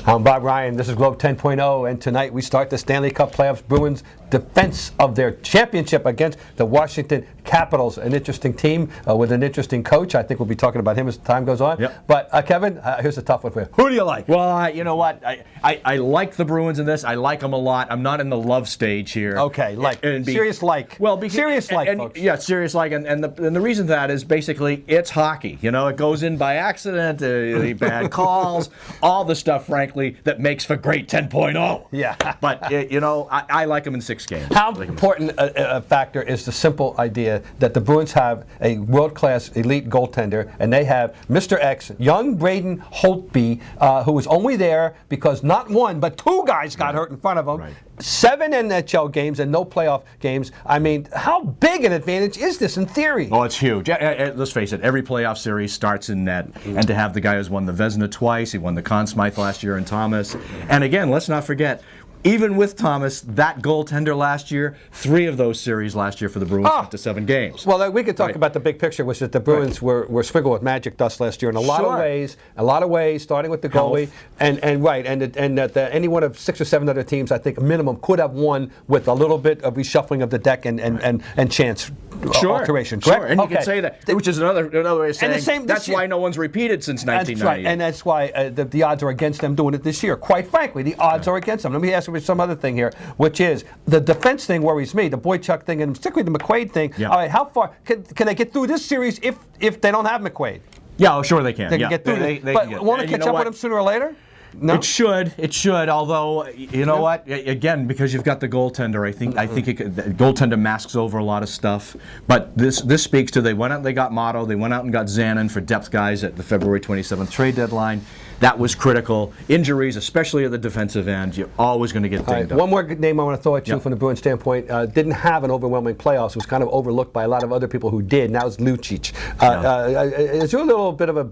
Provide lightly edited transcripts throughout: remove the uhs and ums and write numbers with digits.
I'm Bob Ryan. This is Globe 10.0, and tonight we start the Stanley Cup playoffs. Bruins defense of their championship against the Washington Capitals. An interesting team with an interesting coach. I think we'll be talking about him as time goes on. Yep. But Kevin, here's a tough one for you. Who do you like? Well, you know what? I like the Bruins in this. I like them a lot. I'm not in the love stage here. Okay, serious like. Well, serious like, folks. Yeah, serious like. And the reason for that is basically it's hockey. You know, it goes in by accident, bad calls, all the stuff, frankly, that makes for great 10.0. Yeah. But, you know, I like them in 6 games. How important a factor is the simple idea that the Bruins have a world-class elite goaltender, and they have Mr. X, young Braden Holtby, who was only there because not one, but two guys got hurt in front of him. Right. 7 NHL games and no playoff games. I mean, how big an advantage is this in theory? Oh, it's huge. Let's face it, every playoff series starts in net. And to have the guy who's won the Vezina twice, he won the Conn Smythe last year in Thomas. And again, let's not forget, even with Thomas, that goaltender last year, 3 of those series last year for the Bruins went to 7 games. Well, we could talk about the big picture, which is that the Bruins were sprinkled with magic dust last year in a lot of ways, starting with the goalie, and that any one of 6 or 7 other teams, I think, minimum, could have won with a little bit of reshuffling of the deck and chance alteration. Correct? Sure, and you can say that, which is another way of saying that's why no one's repeated since 1990. That's right, and that's why the odds are against them doing it this year. Quite frankly, the odds are against them. Let me ask you some other thing here, which is the defense thing worries me, the Boychuk thing, and particularly the McQuaid thing. Yeah. All right, how far can they get through this series if they don't have McQuaid? Yeah, sure they can. They can get through this. But won't it catch up with them sooner or later? No? It should. Although, you know what? Again, because you've got the goaltender, I think the goaltender masks over a lot of stuff. But this speaks to, they went out and they got Motto. They went out and got Zanin for depth guys at the February 27th trade deadline. That was critical. Injuries, especially at the defensive end, you're always going to get dinged up. One more name I want to throw at you from the Bruins standpoint. Didn't have an overwhelming playoffs. Was kind of overlooked by a lot of other people who did. Now it's Lucic. Is there a little bit of a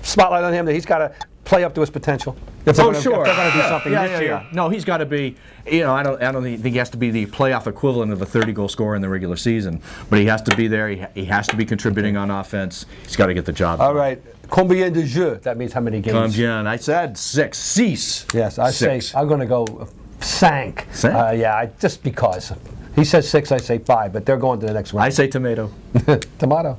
spotlight on him that he's got to play up to his potential? If they're going to do something this year. No, he's got to be. I don't think he has to be the playoff equivalent of a 30-goal scorer in the regular season, but he has to be there. He has to be contributing on offense. He's got to get the job done. All right. Combien de jeux? That means how many games? Combien? I said 6. 6. Yes, I say I'm going to go 5. Just because. He says 6, I say 5, but they're going to the next round. I say tomato. Tomato.